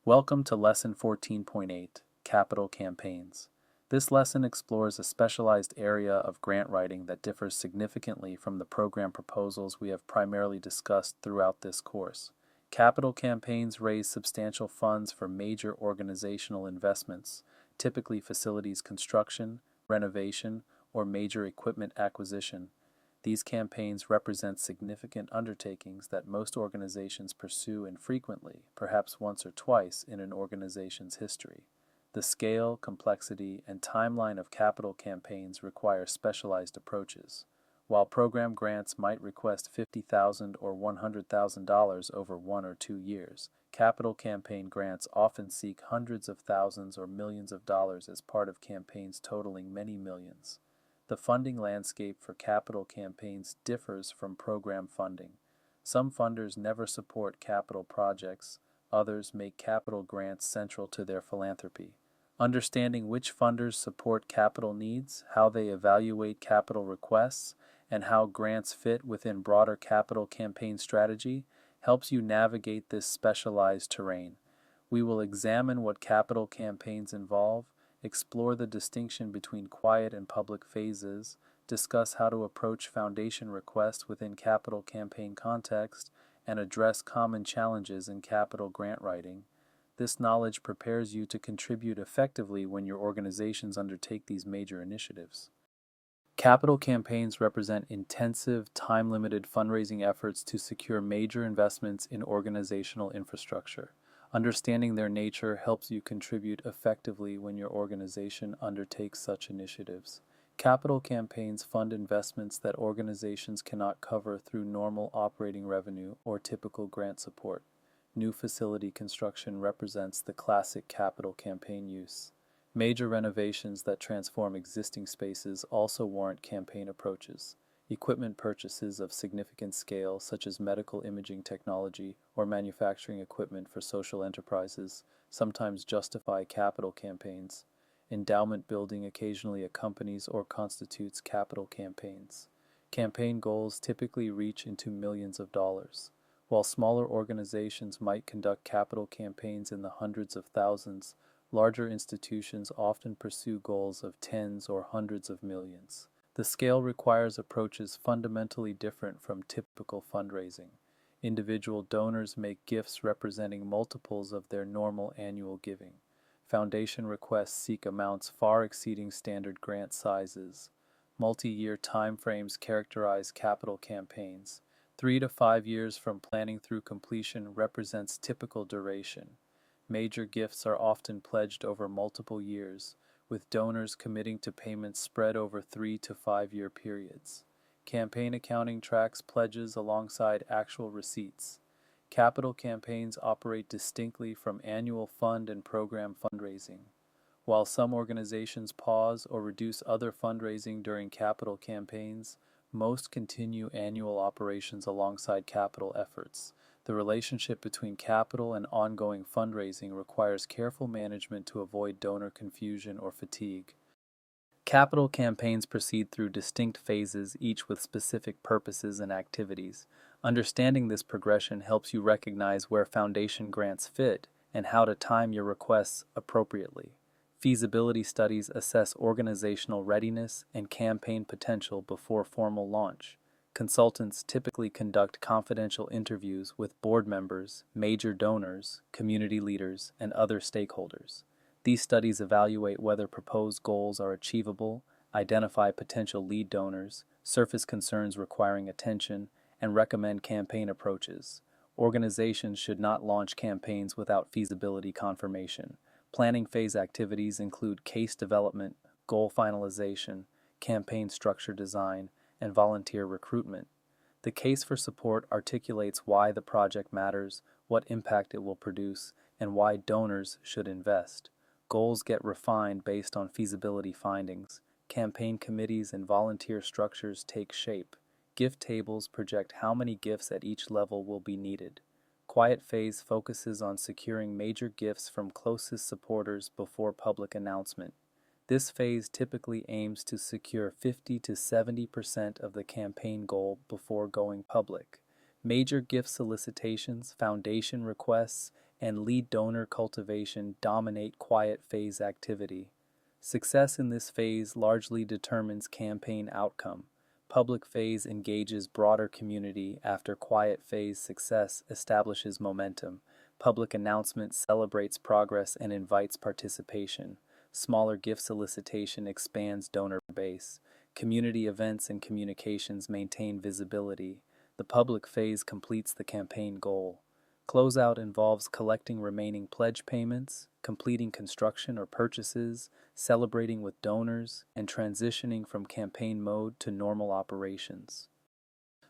Welcome to Lesson 14.8, Capital Campaigns. This lesson explores a specialized area of grant writing that differs significantly from the program proposals we have primarily discussed throughout this course. Capital campaigns raise substantial funds for major organizational investments, typically facilities construction, renovation, or major equipment acquisition. These campaigns represent significant undertakings that most organizations pursue infrequently, perhaps once or twice in an organization's history. The scale, complexity, and timeline of capital campaigns require specialized approaches. While program grants might request $50,000 or $100,000 over 1 or 2 years, capital campaign grants often seek hundreds of thousands or millions of dollars as part of campaigns totaling many millions. The funding landscape for capital campaigns differs from program funding. Some funders never support capital projects, others make capital grants central to their philanthropy. Understanding which funders support capital needs, how they evaluate capital requests, and how grants fit within broader capital campaign strategy helps you navigate this specialized terrain. We will examine what capital campaigns involve, explore the distinction between quiet and public phases, discuss how to approach foundation requests within capital campaign context, and address common challenges in capital grant writing. This knowledge prepares you to contribute effectively when your organizations undertake these major initiatives. Capital campaigns represent intensive, time-limited fundraising efforts to secure major investments in organizational infrastructure. Understanding their nature helps you contribute effectively when your organization undertakes such initiatives. Capital campaigns fund investments that organizations cannot cover through normal operating revenue or typical grant support. New facility construction represents the classic capital campaign use. Major renovations that transform existing spaces also warrant campaign approaches. Equipment purchases of significant scale, such as medical imaging technology or manufacturing equipment for social enterprises, sometimes justify capital campaigns. Endowment building occasionally accompanies or constitutes capital campaigns. Campaign goals typically reach into millions of dollars. While smaller organizations might conduct capital campaigns in the hundreds of thousands, larger institutions often pursue goals of tens or hundreds of millions. The scale requires approaches fundamentally different from typical fundraising. Individual donors make gifts representing multiples of their normal annual giving. Foundation requests seek amounts far exceeding standard grant sizes. Multi-year timeframes characterize capital campaigns. 3 to 5 years from planning through completion represents typical duration. Major gifts are often pledged over multiple years, with donors committing to payments spread over 3 to 5 year periods. Campaign accounting tracks pledges alongside actual receipts. Capital campaigns operate distinctly from annual fund and program fundraising. While some organizations pause or reduce other fundraising during capital campaigns, most continue annual operations alongside capital efforts. The relationship between capital and ongoing fundraising requires careful management to avoid donor confusion or fatigue. Capital campaigns proceed through distinct phases, each with specific purposes and activities. Understanding this progression helps you recognize where foundation grants fit and how to time your requests appropriately. Feasibility studies assess organizational readiness and campaign potential before formal launch. Consultants typically conduct confidential interviews with board members, major donors, community leaders, and other stakeholders. These studies evaluate whether proposed goals are achievable, identify potential lead donors, surface concerns requiring attention, and recommend campaign approaches. Organizations should not launch campaigns without feasibility confirmation. Planning phase activities include case development, goal finalization, campaign structure design, and volunteer recruitment. The case for support articulates why the project matters, what impact it will produce, and why donors should invest. Goals get refined based on feasibility findings. Campaign committees and volunteer structures take shape. Gift tables project how many gifts at each level will be needed. Quiet phase focuses on securing major gifts from closest supporters before public announcement. This phase typically aims to secure 50 to 70% of the campaign goal before going public. Major gift solicitations, foundation requests, and lead donor cultivation dominate quiet phase activity. Success in this phase largely determines campaign outcome. Public phase engages broader community after quiet phase success establishes momentum. Public announcement celebrates progress and invites participation. Smaller gift solicitation expands donor base. Community events and communications maintain visibility. The public phase completes the campaign goal. Closeout involves collecting remaining pledge payments, completing construction or purchases, celebrating with donors, and transitioning from campaign mode to normal operations.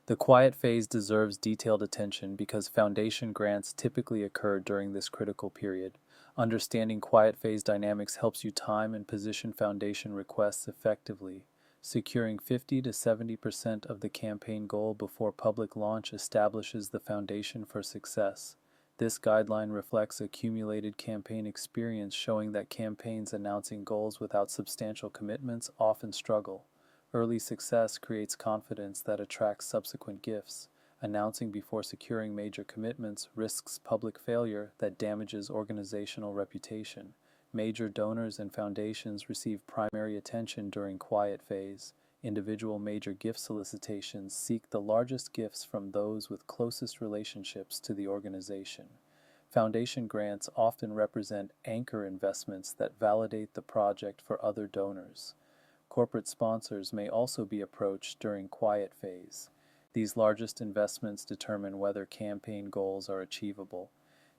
The quiet phase deserves detailed attention because foundation grants typically occur during this critical period. Understanding quiet phase dynamics helps you time and position foundation requests effectively. Securing 50 to 70% of the campaign goal before public launch establishes the foundation for success. This guideline reflects accumulated campaign experience showing that campaigns announcing goals without substantial commitments often struggle. Early success creates confidence that attracts subsequent gifts. Announcing before securing major commitments risks public failure that damages organizational reputation. Major donors and foundations receive primary attention during quiet phase. Individual major gift solicitations seek the largest gifts from those with closest relationships to the organization. Foundation grants often represent anchor investments that validate the project for other donors. Corporate sponsors may also be approached during quiet phase. These largest investments determine whether campaign goals are achievable.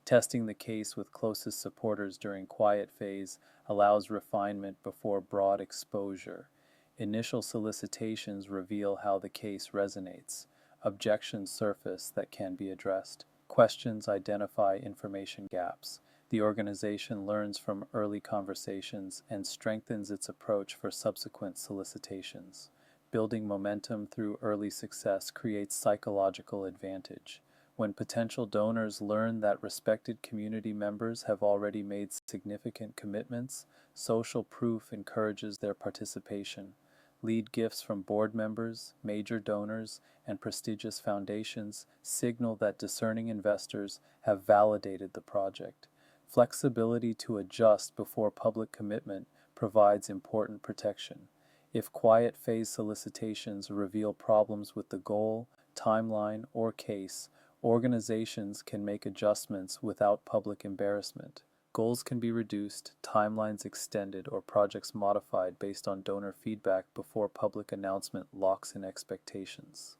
Testing the case with closest supporters during quiet phase allows refinement before broad exposure. Initial solicitations reveal how the case resonates. Objections surface that can be addressed. Questions identify information gaps. The organization learns from early conversations and strengthens its approach for subsequent solicitations. Building momentum through early success creates psychological advantage. When potential donors learn that respected community members have already made significant commitments, social proof encourages their participation. Lead gifts from board members, major donors, and prestigious foundations signal that discerning investors have validated the project. Flexibility to adjust before public commitment provides important protection. If quiet phase solicitations reveal problems with the goal, timeline, or case, organizations can make adjustments without public embarrassment. Goals can be reduced, timelines extended, or projects modified based on donor feedback before public announcement locks in expectations.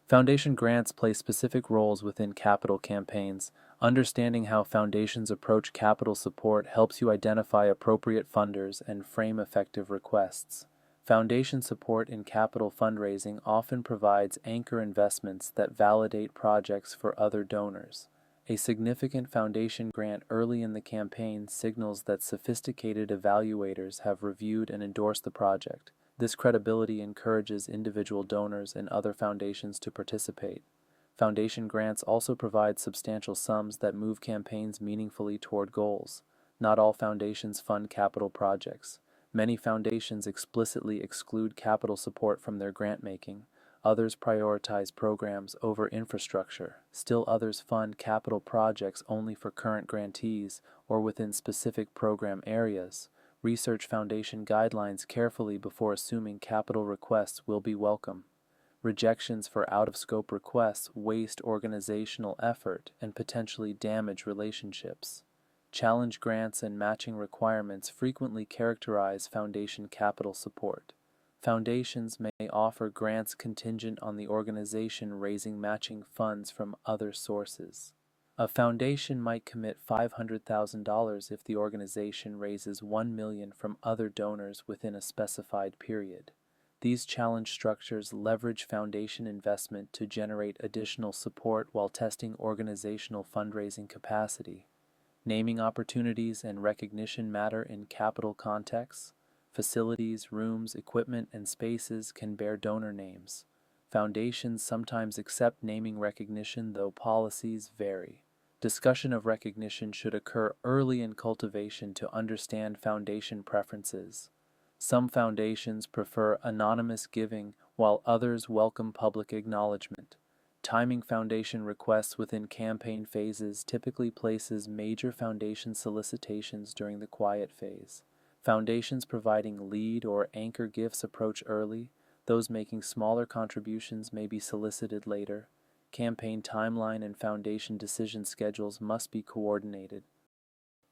Foundation grants play specific roles within capital campaigns. Understanding how foundations approach capital support helps you identify appropriate funders and frame effective requests. Foundation support in capital fundraising often provides anchor investments that validate projects for other donors. A significant foundation grant early in the campaign signals that sophisticated evaluators have reviewed and endorsed the project. This credibility encourages individual donors and other foundations to participate. Foundation grants also provide substantial sums that move campaigns meaningfully toward goals. Not all foundations fund capital projects. Many foundations explicitly exclude capital support from their grant making. Others prioritize programs over infrastructure. Still others fund capital projects only for current grantees or within specific program areas. Research foundation guidelines carefully before assuming capital requests will be welcome. Rejections for out-of-scope requests waste organizational effort and potentially damage relationships. Challenge grants and matching requirements frequently characterize foundation capital support. Foundations may offer grants contingent on the organization raising matching funds from other sources. A foundation might commit $500,000 if the organization raises $1 million from other donors within a specified period. These challenge structures leverage foundation investment to generate additional support while testing organizational fundraising capacity. Naming opportunities and recognition matter in capital contexts. Facilities, rooms, equipment, and spaces can bear donor names. Foundations sometimes accept naming recognition, though policies vary. Discussion of recognition should occur early in cultivation to understand foundation preferences. Some foundations prefer anonymous giving, while others welcome public acknowledgement. Timing foundation requests within campaign phases typically places major foundation solicitations during the quiet phase. Foundations providing lead or anchor gifts approach early. Those making smaller contributions may be solicited later. Campaign timeline and foundation decision schedules must be coordinated.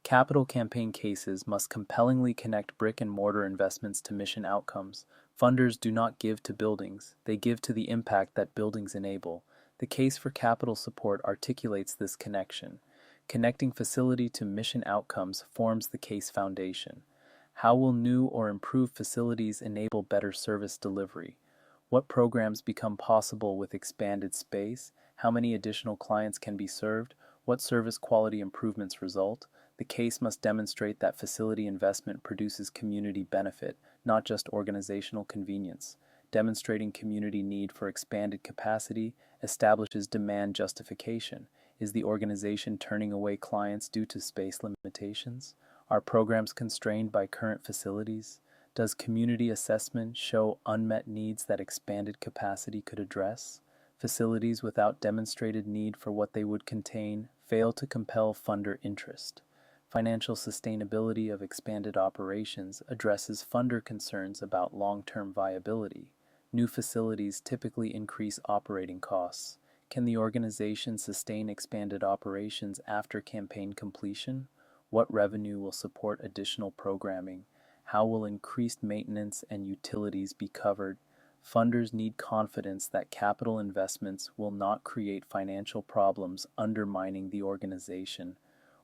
Capital campaign cases must compellingly connect brick and mortar investments to mission outcomes. Funders do not give to buildings, they give to the impact that buildings enable. The case for capital support articulates this connection. Connecting facility to mission outcomes forms the case foundation. How will new or improved facilities enable better service delivery? What programs become possible with expanded space? How many additional clients can be served? What service quality improvements result? The case must demonstrate that facility investment produces community benefit, not just organizational convenience. Demonstrating community need for expanded capacity establishes demand justification. Is the organization turning away clients due to space limitations? Are programs constrained by current facilities? Does community assessment show unmet needs that expanded capacity could address? Facilities without demonstrated need for what they would contain fail to compel funder interest. Financial sustainability of expanded operations addresses funder concerns about long-term viability. New facilities typically increase operating costs. Can the organization sustain expanded operations after campaign completion? What revenue will support additional programming? How will increased maintenance and utilities be covered? Funders need confidence that capital investments will not create financial problems undermining the organization.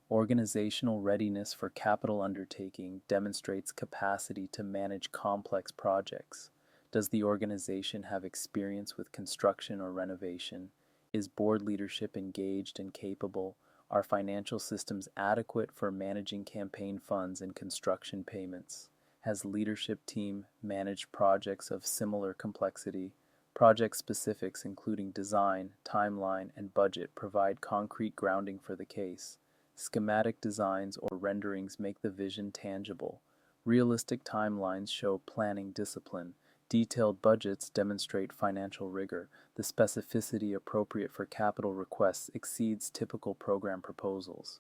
Organizational readiness for capital undertaking demonstrates capacity to manage complex projects. Does the organization have experience with construction or renovation? Is board leadership engaged and capable? Are financial systems adequate for managing campaign funds and construction payments? Has leadership team managed projects of similar complexity? Project specifics including design, timeline, and budget provide concrete grounding for the case. Schematic designs or renderings make the vision tangible. Realistic timelines show planning discipline. Detailed budgets demonstrate financial rigor. The specificity appropriate for capital requests exceeds typical program proposals.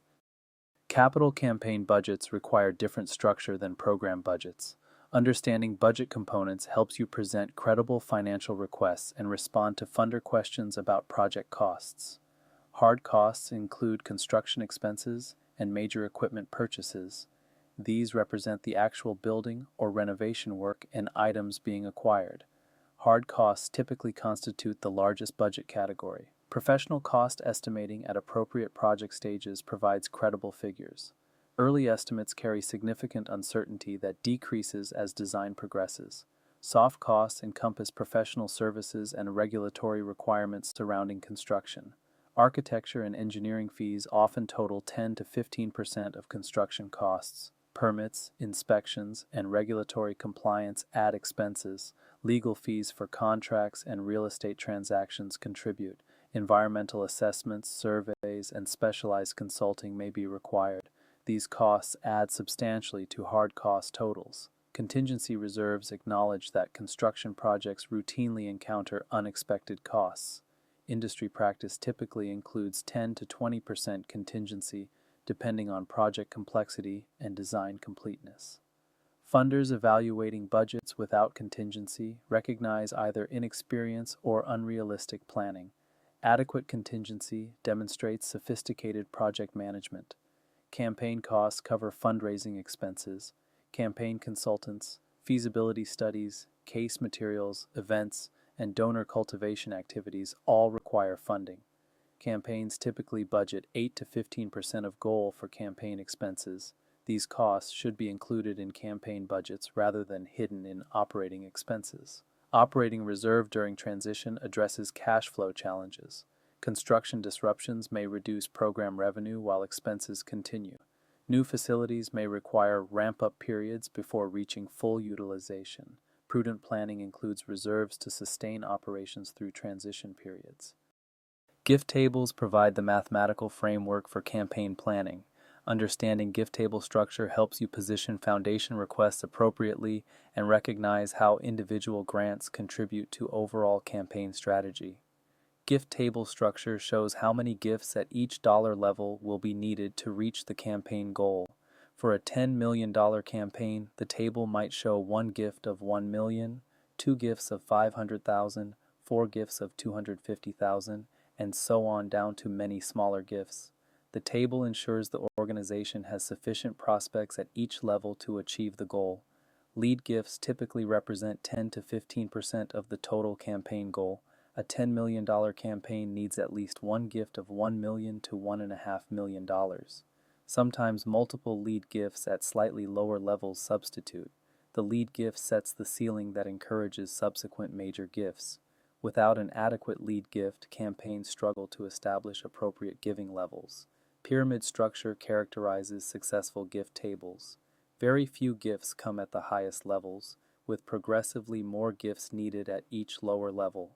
Capital campaign budgets require different structure than program budgets. Understanding budget components helps you present credible financial requests and respond to funder questions about project costs. Hard costs include construction expenses and major equipment purchases. These represent the actual building or renovation work and items being acquired. Hard costs typically constitute the largest budget category. Professional cost estimating at appropriate project stages provides credible figures. Early estimates carry significant uncertainty that decreases as design progresses. Soft costs encompass professional services and regulatory requirements surrounding construction. Architecture and engineering fees often total 10 to 15% of construction costs. Permits, inspections, and regulatory compliance add expenses. Legal fees for contracts and real estate transactions contribute. Environmental assessments, surveys, and specialized consulting may be required. These costs add substantially to hard cost totals. Contingency reserves acknowledge that construction projects routinely encounter unexpected costs. Industry practice typically includes 10 to 20% contingency, depending on project complexity and design completeness. Funders evaluating budgets without contingency recognize either inexperience or unrealistic planning. Adequate contingency demonstrates sophisticated project management. Campaign costs cover fundraising expenses. Campaign consultants, feasibility studies, case materials, events, and donor cultivation activities all require funding. Campaigns typically budget 8 to 15% of goal for campaign expenses. These costs should be included in campaign budgets rather than hidden in operating expenses. Operating reserve during transition addresses cash flow challenges. Construction disruptions may reduce program revenue while expenses continue. New facilities may require ramp-up periods before reaching full utilization. Prudent planning includes reserves to sustain operations through transition periods. Gift tables provide the mathematical framework for campaign planning. Understanding gift table structure helps you position foundation requests appropriately and recognize how individual grants contribute to overall campaign strategy. Gift table structure shows how many gifts at each dollar level will be needed to reach the campaign goal. For a $10 million campaign, the table might show one gift of $1 million, two gifts of $500,000, four gifts of $250,000, and so on down to many smaller gifts. The table ensures the organization has sufficient prospects at each level to achieve the goal. Lead gifts typically represent 10 to 15% of the total campaign goal. A $10 million campaign needs at least one gift of $1 million to $1.5 million. Sometimes multiple lead gifts at slightly lower levels substitute. The lead gift sets the ceiling that encourages subsequent major gifts. Without an adequate lead gift, campaigns struggle to establish appropriate giving levels. Pyramid structure characterizes successful gift tables. Very few gifts come at the highest levels, with progressively more gifts needed at each lower level.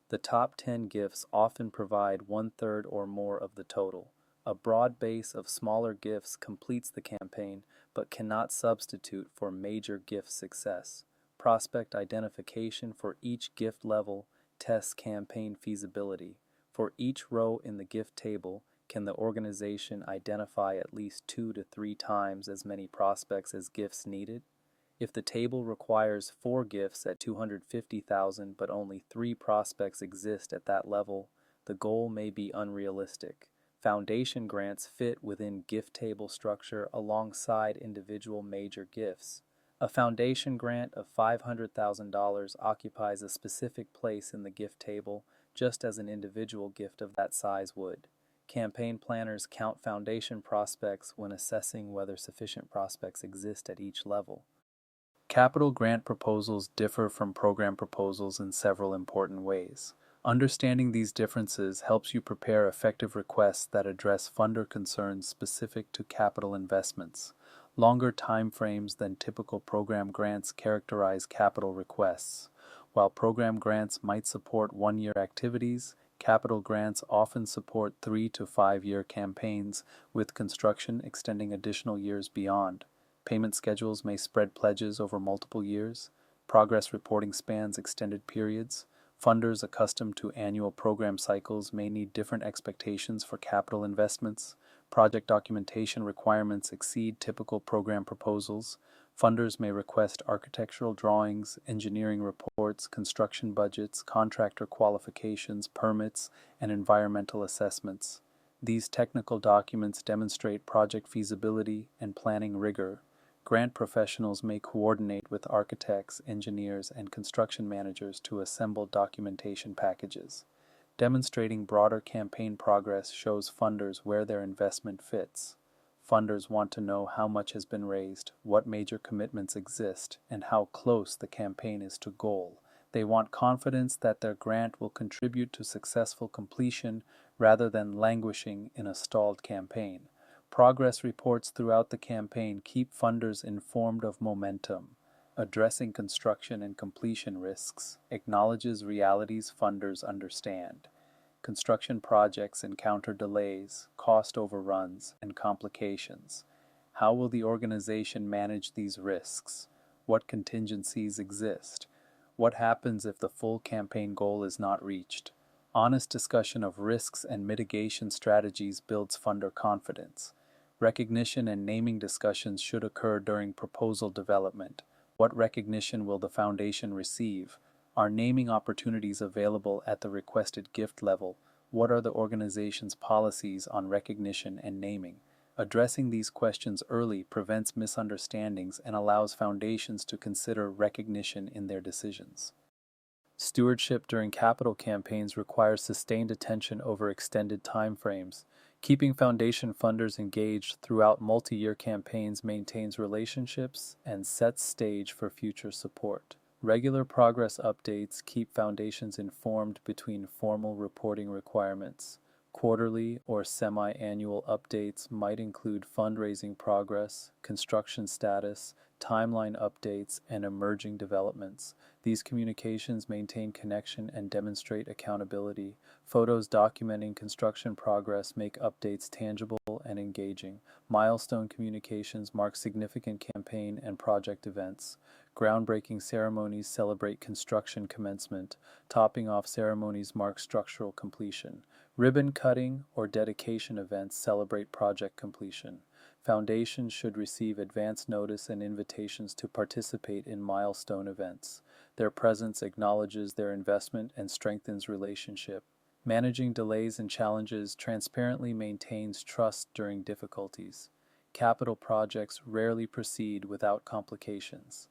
The top 10 gifts often provide one-third or more of the total. A broad base of smaller gifts completes the campaign, but cannot substitute for major gift success. Prospect identification for each gift level tests campaign feasibility. For each row in the gift table, can the organization identify at least 2 to 3 times as many prospects as gifts needed? If the table requires 4 gifts at $250,000 but only 3 prospects exist at that level, the goal may be unrealistic. Foundation grants fit within gift table structure alongside individual major gifts. A foundation grant of $500,000 occupies a specific place in the gift table, just as an individual gift of that size would. Campaign planners count foundation prospects when assessing whether sufficient prospects exist at each level. Capital grant proposals differ from program proposals in several important ways. Understanding these differences helps you prepare effective requests that address funder concerns specific to capital investments. Longer time frames than typical program grants characterize capital requests. While program grants might support one-year activities, capital grants often support 3 to 5 year campaigns, with construction extending additional years beyond. Payment schedules may spread pledges over multiple years. Progress reporting spans extended periods. Funders accustomed to annual program cycles may need different expectations for capital investments. Project documentation requirements exceed typical program proposals. Funders may request architectural drawings, engineering reports, construction budgets, contractor qualifications, permits, and environmental assessments. These technical documents demonstrate project feasibility and planning rigor. Grant professionals may coordinate with architects, engineers, and construction managers to assemble documentation packages. Demonstrating broader campaign progress shows funders where their investment fits. Funders want to know how much has been raised, what major commitments exist, and how close the campaign is to goal. They want confidence that their grant will contribute to successful completion rather than languishing in a stalled campaign. Progress reports throughout the campaign keep funders informed of momentum. Addressing construction and completion risks acknowledges realities funders understand. Construction projects encounter delays, cost overruns, and complications. How will the organization manage these risks? What contingencies exist? What happens if the full campaign goal is not reached? Honest discussion of risks and mitigation strategies builds funder confidence. Recognition and naming discussions should occur during proposal development. What recognition will the foundation receive? Are naming opportunities available at the requested gift level? What are the organization's policies on recognition and naming? Addressing these questions early prevents misunderstandings and allows foundations to consider recognition in their decisions. Stewardship during capital campaigns requires sustained attention over extended time frames. Keeping foundation funders engaged throughout multi-year campaigns maintains relationships and sets stage for future support. Regular progress updates keep foundations informed between formal reporting requirements. Quarterly or semi-annual updates might include fundraising progress, construction status, timeline updates, and emerging developments. These communications maintain connection and demonstrate accountability. Photos documenting construction progress make updates tangible and engaging. Milestone communications mark significant campaign and project events. Groundbreaking ceremonies celebrate construction commencement. Topping off ceremonies mark structural completion. Ribbon cutting or dedication events celebrate project completion. Foundations should receive advance notice and invitations to participate in milestone events. Their presence acknowledges their investment and strengthens relationship. Managing delays and challenges transparently maintains trust during difficulties. Capital projects rarely proceed without complications.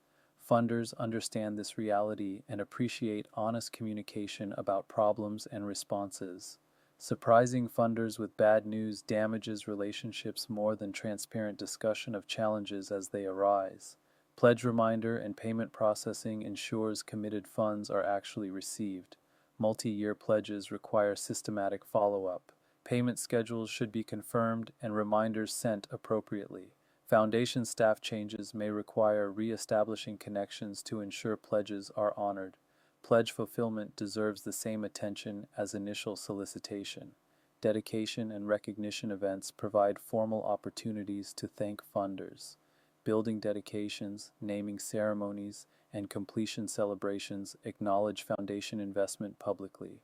Funders understand this reality and appreciate honest communication about problems and responses. Surprising funders with bad news damages relationships more than transparent discussion of challenges as they arise. Pledge reminder and payment processing ensures committed funds are actually received. Multi-year pledges require systematic follow-up. Payment schedules should be confirmed and reminders sent appropriately. Foundation staff changes may require re-establishing connections to ensure pledges are honored. Pledge fulfillment deserves the same attention as initial solicitation. Dedication and recognition events provide formal opportunities to thank funders. Building dedications, naming ceremonies, and completion celebrations acknowledge foundation investment publicly.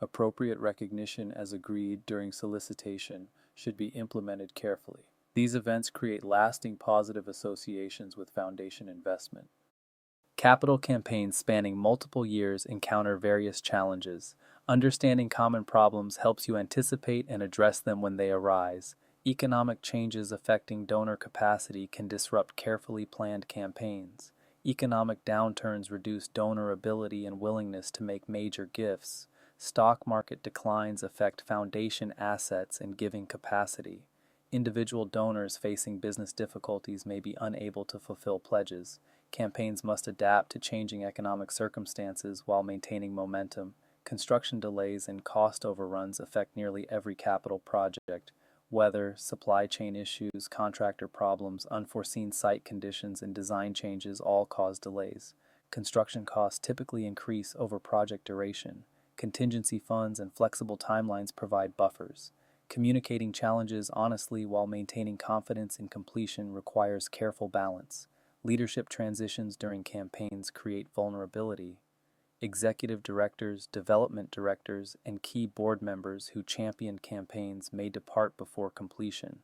Appropriate recognition as agreed during solicitation should be implemented carefully. These events create lasting positive associations with foundation investment. Capital campaigns spanning multiple years encounter various challenges. Understanding common problems helps you anticipate and address them when they arise. Economic changes affecting donor capacity can disrupt carefully planned campaigns. Economic downturns reduce donor ability and willingness to make major gifts. Stock market declines affect foundation assets and giving capacity. Individual donors facing business difficulties may be unable to fulfill pledges. Campaigns must adapt to changing economic circumstances while maintaining momentum. Construction delays and cost overruns affect nearly every capital project. Weather, supply chain issues, contractor problems, unforeseen site conditions, and design changes all cause delays. Construction costs typically increase over project duration. Contingency funds and flexible timelines provide buffers. Communicating challenges honestly while maintaining confidence in completion requires careful balance. Leadership transitions during campaigns create vulnerability. Executive directors, development directors, and key board members who champion campaigns may depart before completion.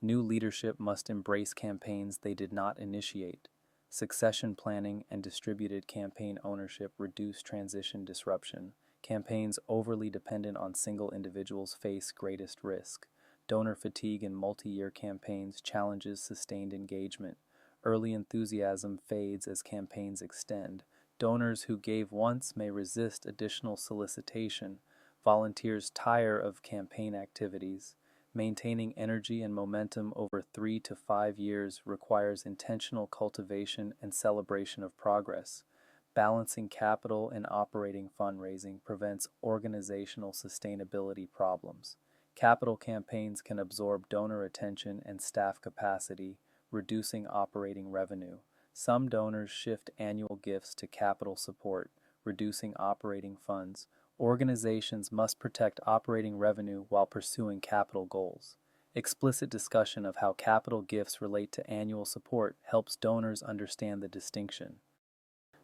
New leadership must embrace campaigns they did not initiate. Succession planning and distributed campaign ownership reduce transition disruption. Campaigns overly dependent on single individuals face greatest risk. Donor fatigue in multi-year campaigns challenges sustained engagement. Early enthusiasm fades as campaigns extend. Donors who gave once may resist additional solicitation. Volunteers tire of campaign activities. Maintaining energy and momentum over 3 to 5 years requires intentional cultivation and celebration of progress. Balancing capital and operating fundraising prevents organizational sustainability problems. Capital campaigns can absorb donor attention and staff capacity, reducing operating revenue. Some donors shift annual gifts to capital support, reducing operating funds. Organizations must protect operating revenue while pursuing capital goals. Explicit discussion of how capital gifts relate to annual support helps donors understand the distinction.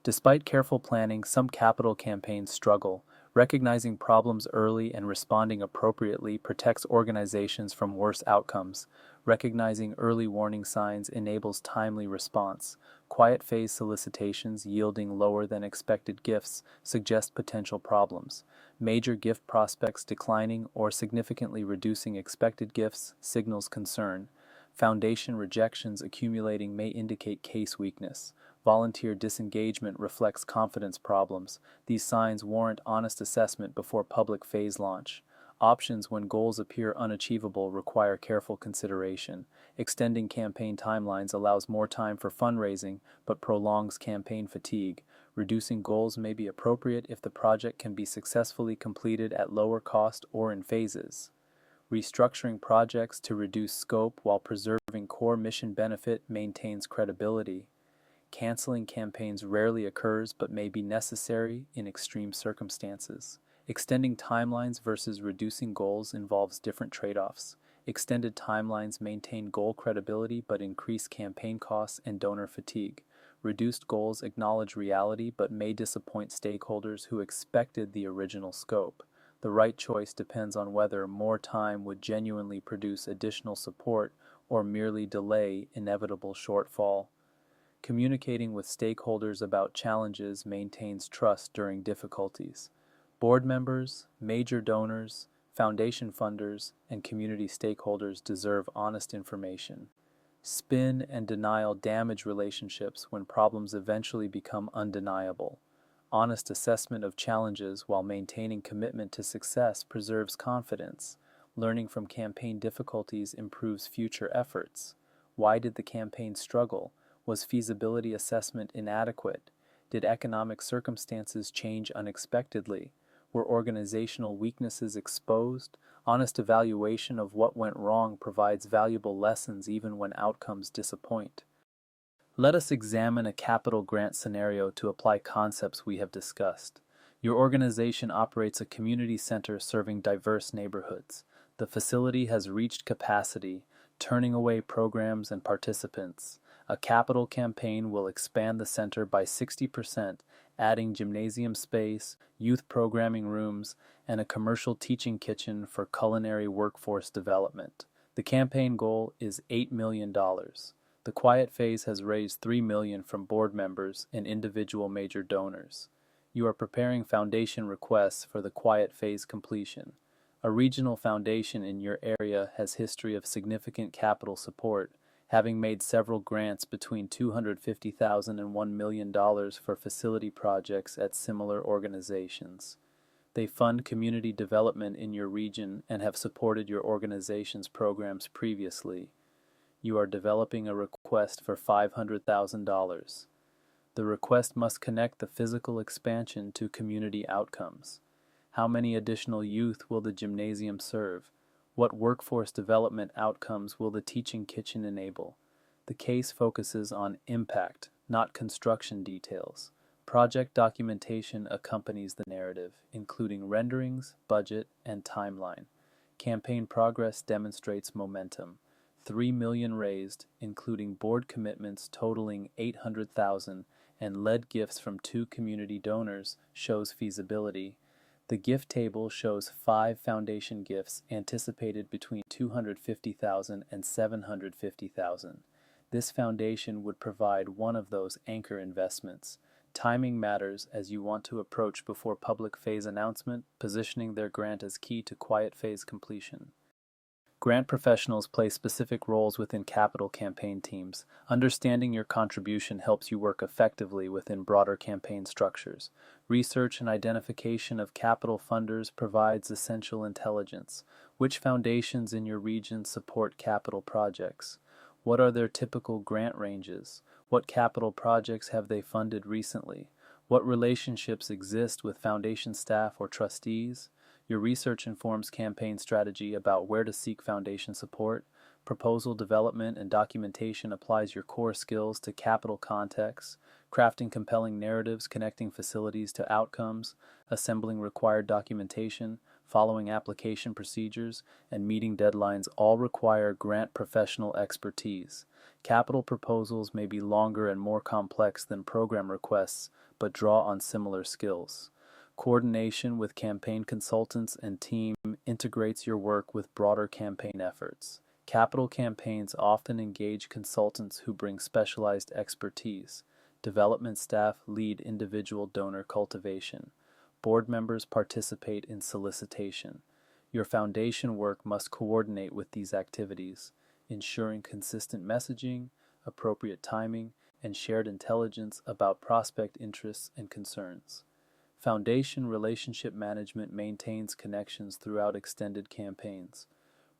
Despite careful planning, some capital campaigns struggle. Recognizing problems early and responding appropriately protects organizations from worse outcomes. Recognizing early warning signs enables timely response. Quiet phase solicitations yielding lower than expected gifts suggest potential problems. Major gift prospects declining or significantly reducing expected gifts signals concern. Foundation rejections accumulating may indicate case weakness. Volunteer disengagement reflects confidence problems. These signs warrant honest assessment before public phase launch. Options when goals appear unachievable require careful consideration. Extending campaign timelines allows more time for fundraising, but prolongs campaign fatigue. Reducing goals may be appropriate if the project can be successfully completed at lower cost or in phases. Restructuring projects to reduce scope while preserving core mission benefit maintains credibility. Canceling campaigns rarely occurs but may be necessary in extreme circumstances. Extending timelines versus reducing goals involves different trade-offs. Extended timelines maintain goal credibility but increase campaign costs and donor fatigue. Reduced goals acknowledge reality but may disappoint stakeholders who expected the original scope. The right choice depends on whether more time would genuinely produce additional support or merely delay inevitable shortfall. Communicating with stakeholders about challenges maintains trust during difficulties. Board members, major donors, foundation funders, and community stakeholders deserve honest information. Spin and denial damage relationships when problems eventually become undeniable. Honest assessment of challenges while maintaining commitment to success preserves confidence. Learning from campaign difficulties improves future efforts. Why did the campaign struggle? Was feasibility assessment inadequate? Did economic circumstances change unexpectedly? Were organizational weaknesses exposed? Honest evaluation of what went wrong provides valuable lessons even when outcomes disappoint. Let us examine a capital grant scenario to apply concepts we have discussed. Your organization operates a community center serving diverse neighborhoods. The facility has reached capacity, turning away programs and participants. A capital campaign will expand the center by 60%, adding gymnasium space, youth programming rooms, and a commercial teaching kitchen for culinary workforce development. The campaign goal is $8 million. The quiet phase has raised $3 million from board members and individual major donors. You are preparing foundation requests for the quiet phase completion. A regional foundation in your area has history of significant capital support, having made several grants between $250,000 and $1 million for facility projects at similar organizations. They fund community development in your region and have supported your organization's programs previously. You are developing a request for $500,000. The request must connect the physical expansion to community outcomes. How many additional youth will the gymnasium serve? What workforce development outcomes will the teaching kitchen enable? The case focuses on impact, not construction details. Project documentation accompanies the narrative, including renderings, budget, and timeline. Campaign progress demonstrates momentum. $3 million raised, including board commitments totaling $800,000 and lead gifts from 2 community donors, shows feasibility. The gift table shows 5 foundation gifts anticipated between $250,000 and $750,000. This foundation would provide one of those anchor investments. Timing matters as you want to approach before public phase announcement, positioning their grant as key to quiet phase completion. Grant professionals play specific roles within capital campaign teams. Understanding your contribution helps you work effectively within broader campaign structures. Research and identification of capital funders provides essential intelligence. Which foundations in your region support capital projects? What are their typical grant ranges? What capital projects have they funded recently? What relationships exist with foundation staff or trustees? Your research informs campaign strategy about where to seek foundation support. Proposal development and documentation applies your core skills to capital contexts. Crafting compelling narratives connecting facilities to outcomes, assembling required documentation, following application procedures, and meeting deadlines all require grant professional expertise. Capital proposals may be longer and more complex than program requests, but draw on similar skills. Coordination with campaign consultants and team integrates your work with broader campaign efforts. Capital campaigns often engage consultants who bring specialized expertise. Development staff lead individual donor cultivation. Board members participate in solicitation. Your foundation work must coordinate with these activities, ensuring consistent messaging, appropriate timing, and shared intelligence about prospect interests and concerns. Foundation relationship management maintains connections throughout extended campaigns.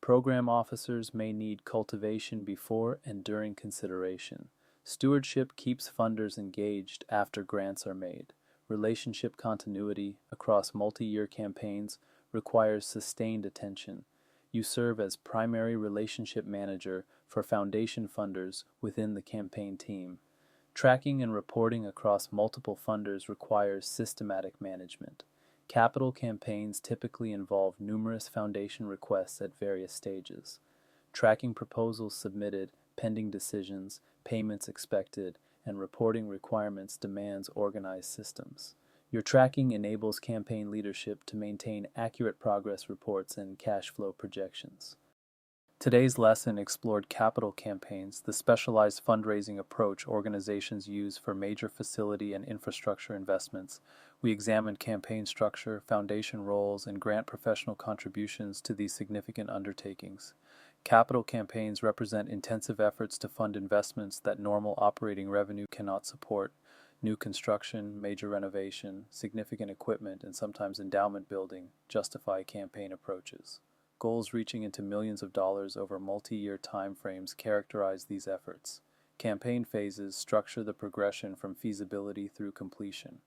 Program officers may need cultivation before and during consideration. Stewardship keeps funders engaged after grants are made. Relationship continuity across multi-year campaigns requires sustained attention. You serve as primary relationship manager for foundation funders within the campaign team. Tracking and reporting across multiple funders requires systematic management. Capital campaigns typically involve numerous foundation requests at various stages. Tracking proposals submitted, pending decisions, payments expected, and reporting requirements demands organized systems. Your tracking enables campaign leadership to maintain accurate progress reports and cash flow projections. Today's lesson explored capital campaigns, the specialized fundraising approach organizations use for major facility and infrastructure investments. We examined campaign structure, foundation roles, and grant professional contributions to these significant undertakings. Capital campaigns represent intensive efforts to fund investments that normal operating revenue cannot support. New construction, major renovation, significant equipment, and sometimes endowment building justify campaign approaches. Goals reaching into millions of dollars over multi-year time frames characterize these efforts. Campaign phases structure the progression from feasibility through completion.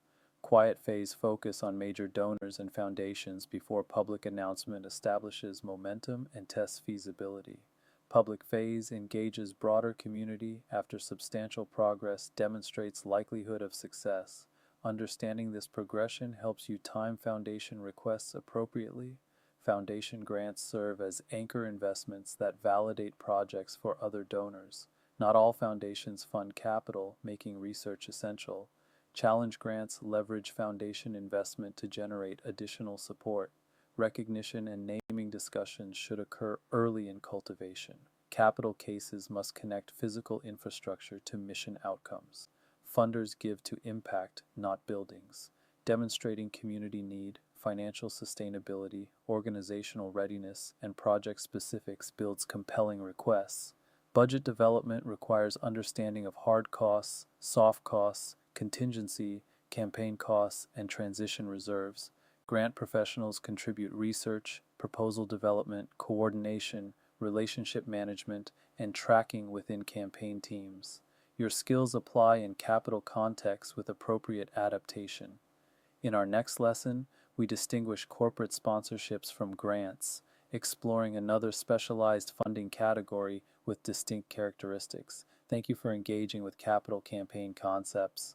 Quiet phase focus on major donors and foundations before public announcement establishes momentum and tests feasibility. Public phase engages broader community after substantial progress demonstrates likelihood of success. Understanding this progression helps you time foundation requests appropriately. Foundation grants serve as anchor investments that validate projects for other donors. Not all foundations fund capital, making research essential. Challenge grants leverage foundation investment to generate additional support. Recognition and naming discussions should occur early in cultivation. Capital cases must connect physical infrastructure to mission outcomes. Funders give to impact, not buildings. Demonstrating community need, financial sustainability, organizational readiness, and project specifics builds compelling requests. Budget development requires understanding of hard costs, soft costs, contingency, campaign costs, and transition reserves. Grant professionals contribute research, proposal development, coordination, relationship management, and tracking within campaign teams. Your skills apply in capital contexts with appropriate adaptation. In our next lesson, we distinguish corporate sponsorships from grants, exploring another specialized funding category with distinct characteristics. Thank you for engaging with capital campaign concepts.